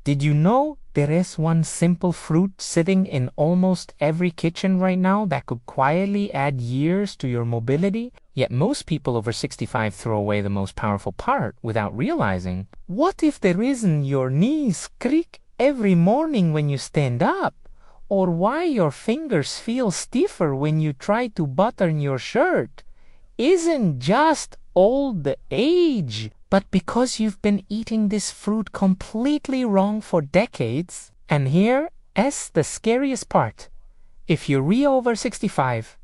Did you know there is one simple fruit sitting in almost every kitchen right now that could quietly add years to your mobility? Yet most people over 65 throw away the most powerful part without realizing. What if the reason your knees creak every morning when you stand up, or why your fingers feel stiffer when you try to button your shirt, isn't just old age, but because you've been eating this fruit completely wrong for decades? And here is the scariest part. If you're over 65,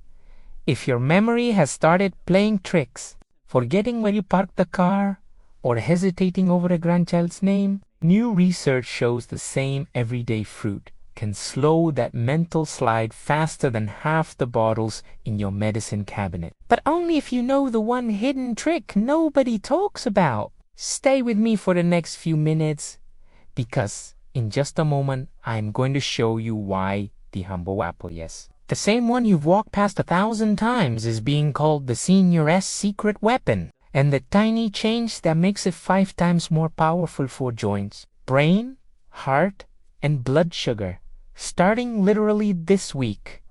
if your memory has started playing tricks, forgetting where you parked the car, or hesitating over a grandchild's name, new research shows the same everyday fruit can slow that mental slide faster than half the bottles in your medicine cabinet. But only if you know the one hidden trick nobody talks about. Stay with me for the next few minutes, because in just a moment I'm going to show you why the humble apple, yes, the same one you've walked past 1,000 times, is being called the senior's secret weapon, and the tiny change that makes it 5 times more powerful for joints, brain, heart, and blood sugar, starting literally this week.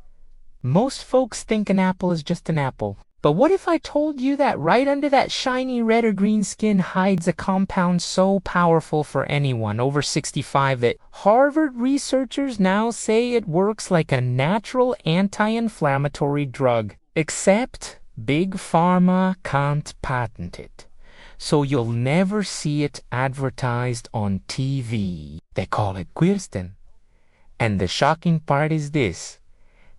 Most folks think an apple is just an apple. But what if I told you that right under that shiny red or green skin hides a compound so powerful for anyone over 65 that Harvard researchers now say it works like a natural anti-inflammatory drug? Except Big Pharma can't patent it, so you'll never see it advertised on TV. They call it quercetin. And the shocking part is this: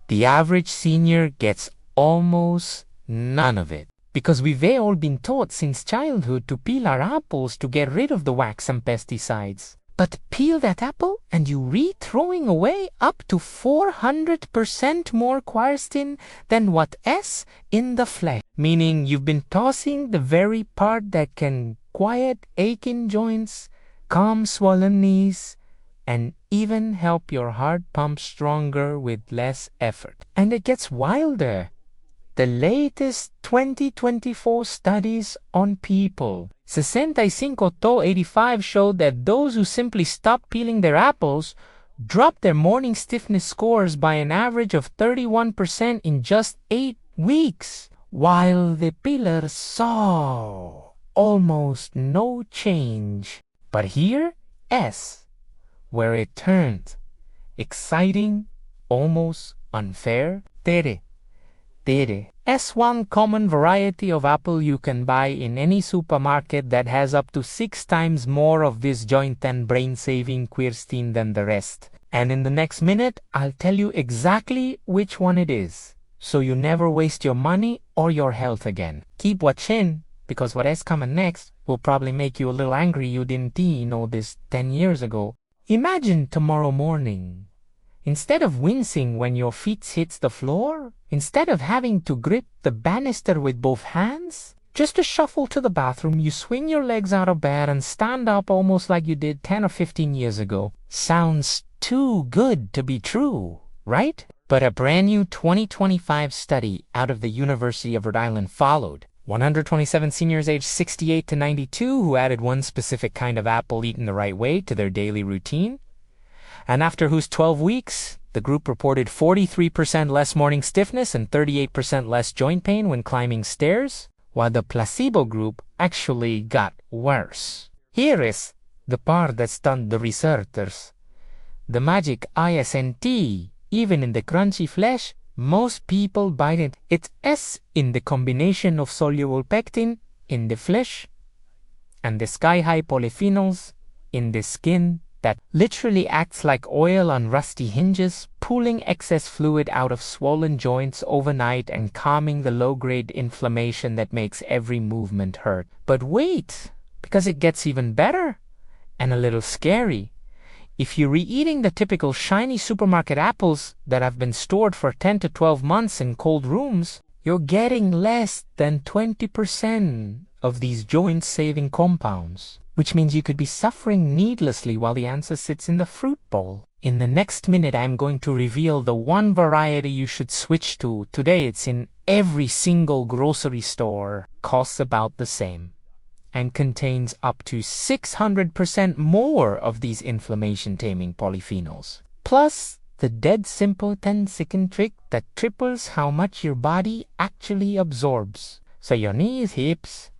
the average senior gets almost none of it, because we've all been taught since childhood to peel our apples to get rid of the wax and pesticides. But peel that apple and you read throwing away up to 400% more quercetin than what is in the flesh. Meaning you've been tossing the very part that can quiet aching joints, calm swollen knees, and even help your heart pump stronger with less effort. And it gets wilder. The latest 2024 studies on people 65-85 showed that those who simply stopped peeling their apples dropped their morning stiffness scores by an average of 31% in just 8 weeks, while the peelers saw almost no change. But here is where it turned exciting, almost unfair. Tere is one common variety of apple you can buy in any supermarket that has up to 6 times more of this joint and brain-saving quercetin than the rest. And in the next minute, I'll tell you exactly which one it is, so you never waste your money or your health again. Keep watching, because what is coming next will probably make you a little angry you didn't know this 10 years ago. Imagine tomorrow morning, instead of wincing when your feet hits the floor, instead of having to grip the banister with both hands, just to shuffle to the bathroom, you swing your legs out of bed and stand up almost like you did 10 or 15 years ago. Sounds too good to be true, right? But a brand new 2025 study out of the University of Rhode Island followed 127 seniors aged 68 to 92 who added one specific kind of apple eaten the right way to their daily routine. And after whose 12 weeks, the group reported 43% less morning stiffness and 38% less joint pain when climbing stairs, while the placebo group actually got worse. Here is the part that stunned the researchers. The magic ISNT, even in the crunchy flesh, most people bite it. It is in the combination of soluble pectin in the flesh and the sky-high polyphenols in the skin that literally acts like oil on rusty hinges, pulling excess fluid out of swollen joints overnight and calming the low-grade inflammation that makes every movement hurt. But wait, because it gets even better and a little scary. If you're re-eating the typical shiny supermarket apples that have been stored for 10 to 12 months in cold rooms, you're getting less than 20% of these joint-saving compounds, which means you could be suffering needlessly while the answer sits in the fruit bowl. In the next minute, I'm going to reveal the one variety you should switch to. Today, it's in every single grocery store. Costs about the same. and contains up to 600% more of these inflammation-taming polyphenols. Plus, the dead simple 10-second trick that triples how much your body actually absorbs. So your knees, hips,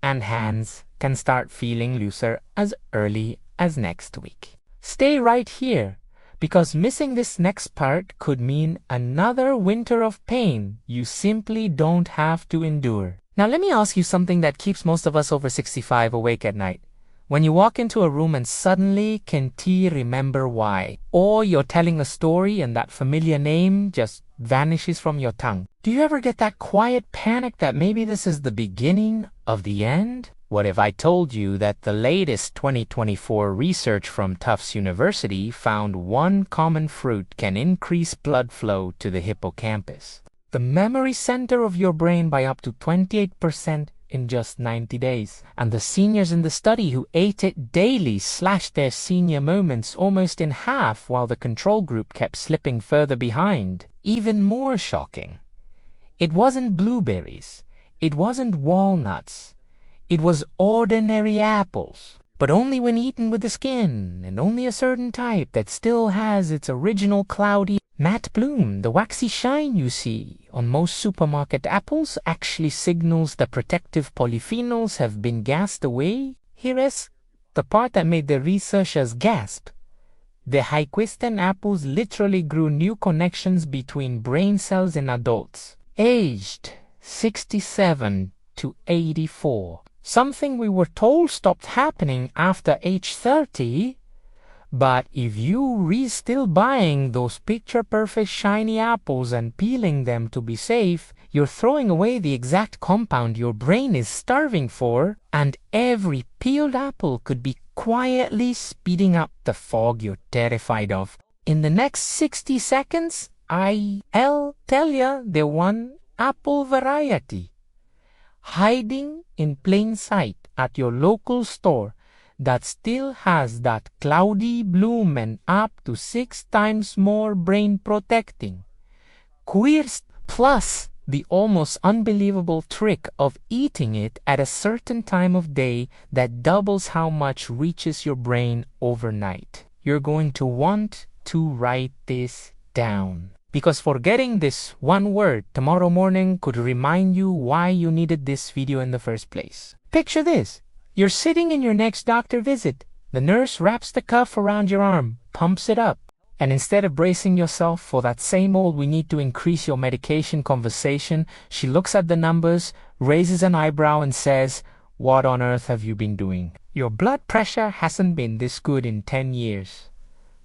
and hands can start feeling looser as early as next week. Stay right here, because missing this next part could mean another winter of pain you simply don't have to endure. Now let me ask you something that keeps most of us over 65 awake at night. When you walk into a room and suddenly can't remember why, or you're telling a story and that familiar name just vanishes from your tongue. Do you ever get that quiet panic that maybe this is the beginning of the end? What if I told you that the latest 2024 research from Tufts University found one common fruit can increase blood flow to the hippocampus, the memory center of your brain, by up to 28% in just 90 days. And the seniors in the study who ate it daily slashed their senior moments almost in half, while the control group kept slipping further behind. Even more shocking, it wasn't blueberries, it wasn't walnuts, it was ordinary apples, but only when eaten with the skin, and only a certain type that still has its original cloudy matte bloom. The waxy shine you see on most supermarket apples actually signals the protective polyphenols have been gassed away. Here is the part that made the researchers gasp. The quercetin apples literally grew new connections between brain cells in adults, aged 67 to 84. Something we were told stopped happening after age 30. But if you still buying those picture-perfect shiny apples and peeling them to be safe, you're throwing away the exact compound your brain is starving for, and every peeled apple could be quietly speeding up the fog you're terrified of. In the next 60 seconds, I'll tell you the one apple variety hiding in plain sight at your local store that still has that cloudy bloom and up to 6 times more brain protecting quercetin, plus the almost unbelievable trick of eating it at a certain time of day that doubles how much reaches your brain overnight. You're going to want to write this down, because forgetting this one word tomorrow morning could remind you why you needed this video in the first place. Picture this. You're sitting in your next doctor visit. The nurse wraps the cuff around your arm, pumps it up, and instead of bracing yourself for that same old "we need to increase your medication" conversation, she looks at the numbers, raises an eyebrow, and says, "What on earth have you been doing? Your blood pressure hasn't been this good in 10 years.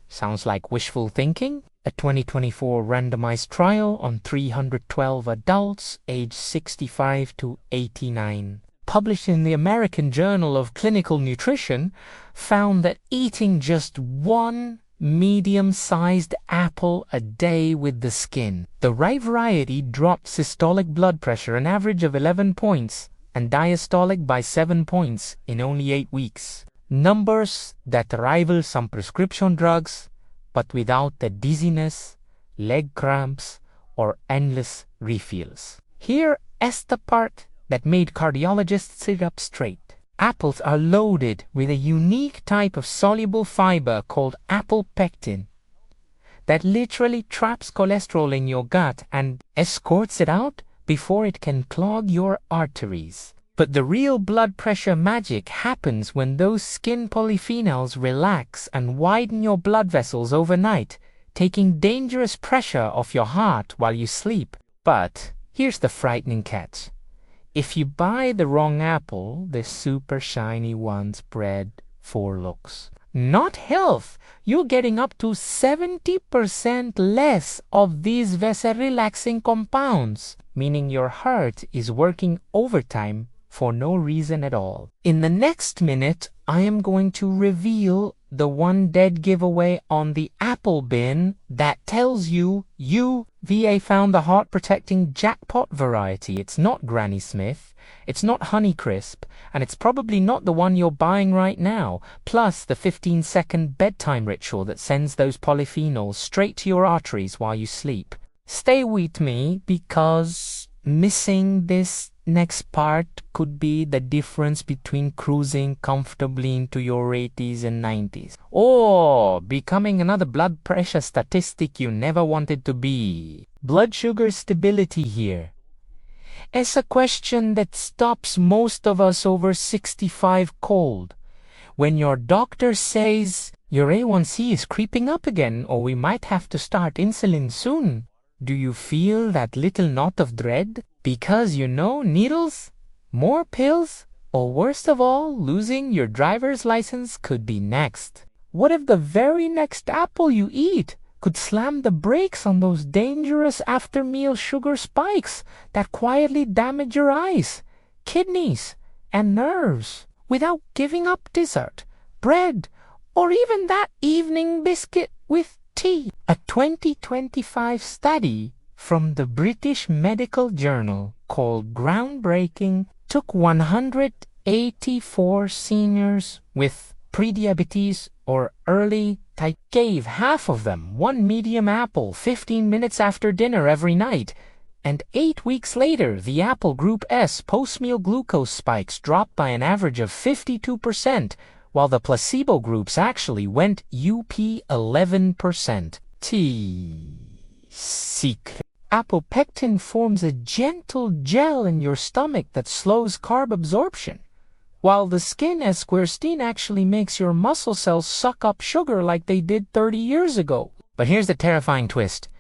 Sounds like wishful thinking? A 2024 randomized trial on 312 adults aged 65 to 89. Published in the American Journal of Clinical Nutrition, found that eating just one medium-sized apple a day with the skin, the right variety, dropped systolic blood pressure an average of 11 points and diastolic by 7 points in only 8 weeks. Numbers that rival some prescription drugs, but without the dizziness, leg cramps, or endless refills. Here is the part that made cardiologists sit up straight. Apples are loaded with a unique type of soluble fiber called apple pectin that literally traps cholesterol in your gut and escorts it out before it can clog your arteries. But the real blood pressure magic happens when those skin polyphenols relax and widen your blood vessels overnight, taking dangerous pressure off your heart while you sleep. But here's the frightening catch. If you buy the wrong apple, the super shiny ones bred for looks, not health, you're getting up to 70% less of these vessel-relaxing compounds, meaning your heart is working overtime for no reason at all. In the next minute, I am going to reveal the one dead giveaway on the apple bin that tells you VA found the heart-protecting jackpot variety. It's not Granny Smith, it's not Honeycrisp, and it's probably not the one you're buying right now, plus the 15-second bedtime ritual that sends those polyphenols straight to your arteries while you sleep. Stay with me, because missing this next part could be the difference between cruising comfortably into your 80s and 90s, or becoming another blood pressure statistic you never wanted to be. Blood sugar stability here. It's a question that stops most of us over 65 cold. When your doctor says your A1C is creeping up again, or we might have to start insulin soon, do you feel that little knot of dread? Because needles, more pills, or worst of all, losing your driver's license could be next. What if the very next apple you eat could slam the brakes on those dangerous after-meal sugar spikes that quietly damage your eyes, kidneys, and nerves without giving up dessert, bread, or even that evening biscuit with tea? A 2025 study from the British Medical Journal called Groundbreaking took 184 seniors with prediabetes or early type, gave half of them one medium apple 15 minutes after dinner every night, and 8 weeks later the apple group S post-meal glucose spikes dropped by an average of 52%, while the placebo groups actually went up 11%. Secret. Apopectin forms a gentle gel in your stomach that slows carb absorption, while the skin as quercetin actually makes your muscle cells suck up sugar like they did 30 years ago. But here's the terrifying twist.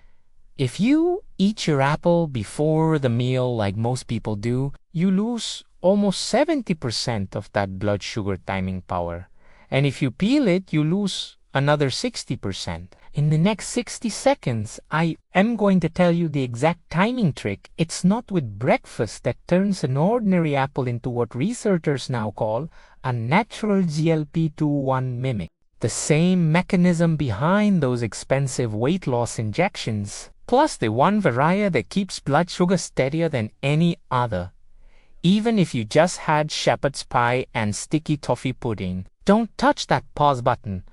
If you eat your apple before the meal like most people do, you lose almost 70% of that blood sugar timing power. And if you peel it, you lose another 60%. In the next 60 seconds, I am going to tell you the exact timing trick. It's not with breakfast that turns an ordinary apple into what researchers now call a natural GLP-1 mimic. The same mechanism behind those expensive weight loss injections, plus the one variety that keeps blood sugar steadier than any other. Even if you just had shepherd's pie and sticky toffee pudding, don't touch that pause button,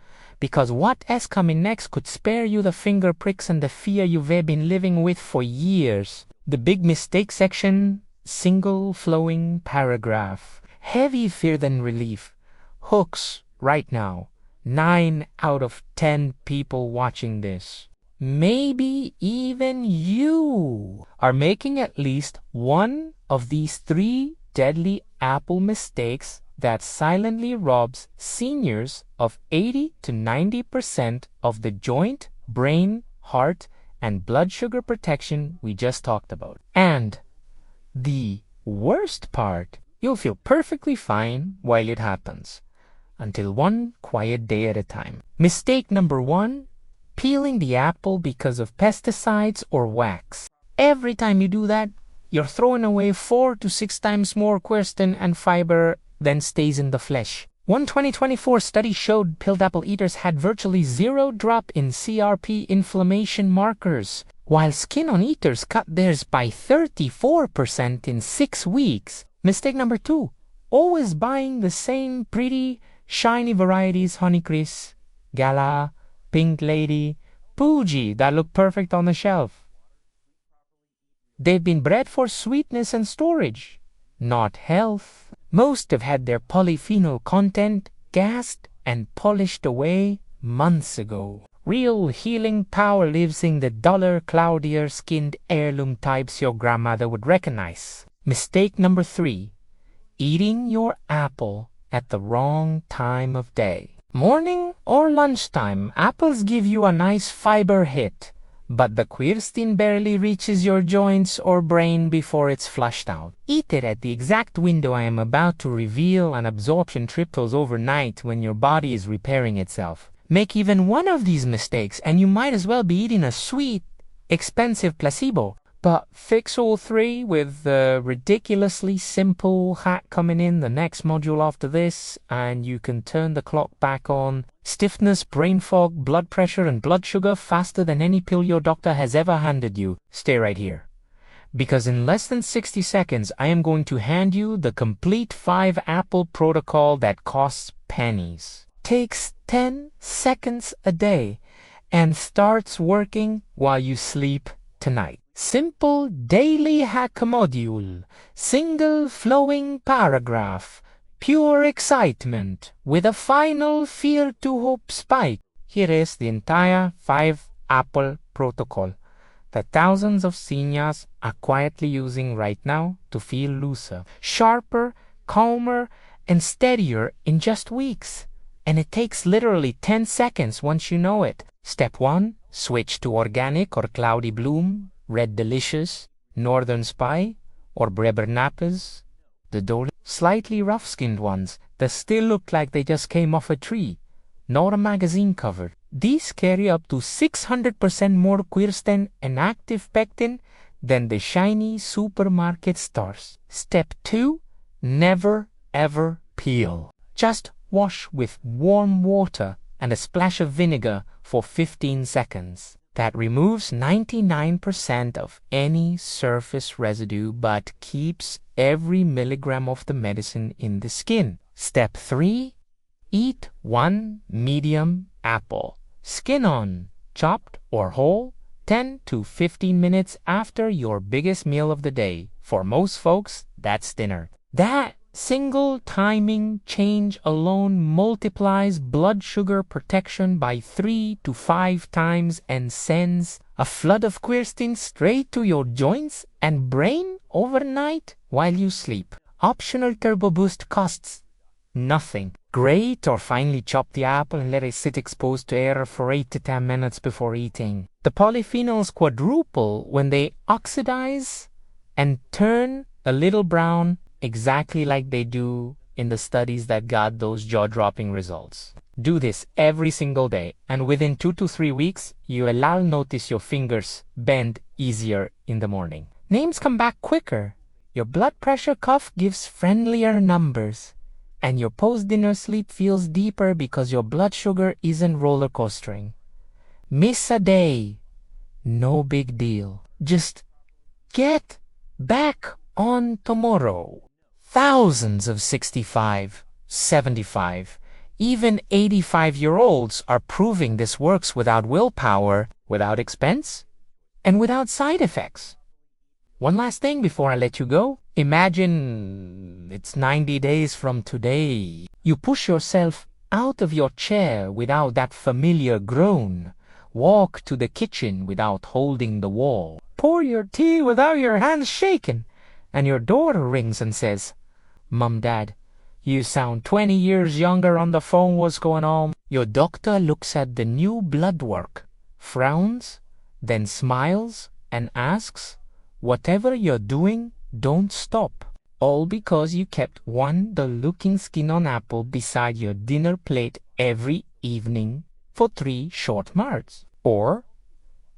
because what's coming next could spare you the finger pricks and the fear you've been living with for years. The big mistake section, single flowing paragraph. Heavy fear than relief. Hooks right now. 9 out of 10 people watching this, maybe even you, are making at least one of these 3 deadly apple mistakes that silently robs seniors of 80 to 90% of the joint, brain, heart, and blood sugar protection we just talked about. And the worst part, you'll feel perfectly fine while it happens, until one quiet day at a time. Mistake number 1, peeling the apple because of pesticides or wax. Every time you do that, you're throwing away 4 to 6 times more quercetin and fiber than stays in the flesh. One 2024 study showed peeled apple eaters had virtually 0 drop in CRP inflammation markers, while skin-on eaters cut theirs by 34% in 6 weeks. Mistake number 2, always buying the same pretty, shiny varieties, Honeycrisp, Gala, Pink Lady, Fuji that look perfect on the shelf. They've been bred for sweetness and storage, not health. Most have had their polyphenol content gassed and polished away months ago. Real healing power lives in the duller, cloudier skinned heirloom types your grandmother would recognize. Mistake number 3, eating your apple at the wrong time of day. Morning or lunchtime, apples give you a nice fiber hit, but the quercetin barely reaches your joints or brain before it's flushed out. Eat it at the exact window I am about to reveal, and absorption triples overnight when your body is repairing itself. Make even one of these mistakes and you might as well be eating a sweet, expensive placebo. But fix all 3 with the ridiculously simple hack coming in the next module after this, and you can turn the clock back on stiffness, brain fog, blood pressure, and blood sugar faster than any pill your doctor has ever handed you. Stay right here, because in less than 60 seconds, I am going to hand you the complete 5 apple protocol that costs pennies, takes 10 seconds a day, and starts working while you sleep tonight. Simple daily hack module. Single flowing paragraph. Pure excitement with a final fear to hope spike. Here is the entire 5-apple protocol that thousands of seniors are quietly using right now to feel looser, sharper, calmer, and steadier in just weeks. And it takes literally 10 seconds once you know it. Step 1. Switch to organic or cloudy bloom, red delicious, northern spy, or Breber nappers. The dull, slightly rough-skinned ones that still look like they just came off a tree, not a magazine cover. These carry up to 600% more quercetin and active pectin than the shiny supermarket stars. Step 2. Never ever peel. Just wash with warm water and a splash of vinegar for 15 seconds. That removes 99% of any surface residue but keeps every milligram of the medicine in the skin. Step 3. Eat 1 medium apple. Skin on, chopped or whole, 10 to 15 minutes after your biggest meal of the day. For most folks, that's dinner. That single timing change alone multiplies blood sugar protection by 3 to 5 times and sends a flood of quercetin straight to your joints and brain overnight while you sleep. Optional turbo boost costs nothing. Grate or finely chop the apple and let it sit exposed to air for 8 to 10 minutes before eating. The polyphenols quadruple when they oxidize and turn a little brown, exactly like they do in the studies that got those jaw-dropping results. Do this every single day, and within 2 to 3 weeks, you'll notice your fingers bend easier in the morning. Names come back quicker. Your blood pressure cuff gives friendlier numbers. And your post-dinner sleep feels deeper because your blood sugar isn't roller coastering. Miss a day. No big deal. Just get back on tomorrow. Thousands of 65, 75, even 85-year-olds are proving this works without willpower, without expense, and without side effects. One last thing before I let you go. Imagine it's 90 days from today. You push yourself out of your chair without that familiar groan. Walk to the kitchen without holding the wall. Pour your tea without your hands shaking. And your daughter rings and says, "Mom, Dad, you sound 20 years younger on the phone. What's going on?" Your doctor looks at the new blood work, frowns, then smiles and asks, "Whatever you're doing, don't stop." All because you kept one dull-looking skin-on apple beside your dinner plate every evening for 3 short months. Or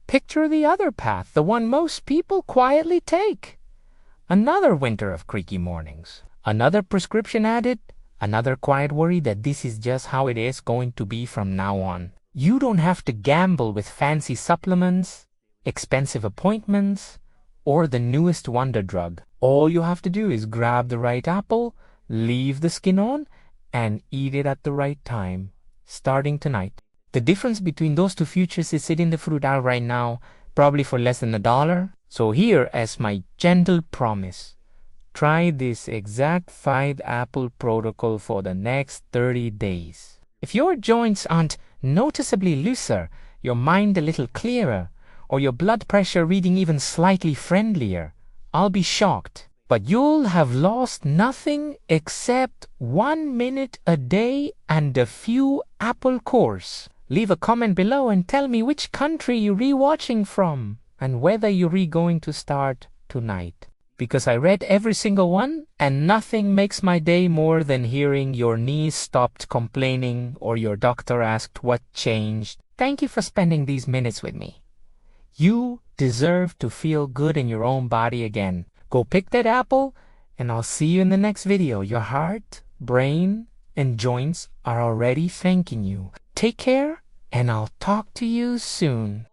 picture the other path, the one most people quietly take. Another winter of creaky mornings. Another prescription added. Another quiet worry that this is just how it is going to be from now on. You don't have to gamble with fancy supplements, expensive appointments, or the newest wonder drug. All you have to do is grab the right apple, leave the skin on, and eat it at the right time, starting tonight. The difference between those two futures is sitting in the fruit aisle right now, probably for less than $1. So here as my gentle promise, try this exact 5-apple protocol for the next 30 days. If your joints aren't noticeably looser, your mind a little clearer, or your blood pressure reading even slightly friendlier, I'll be shocked. But you'll have lost nothing except 1 minute a day and a few apple cores. Leave a comment below and tell me which country you're re-watching from and whether you're going to start tonight. Because I read every single one and nothing makes my day more than hearing your knees stopped complaining or your doctor asked what changed. Thank you for spending these minutes with me. You deserve to feel good in your own body again. Go pick that apple, and I'll see you in the next video. Your heart, brain, and joints are already thanking you. Take care, and I'll talk to you soon.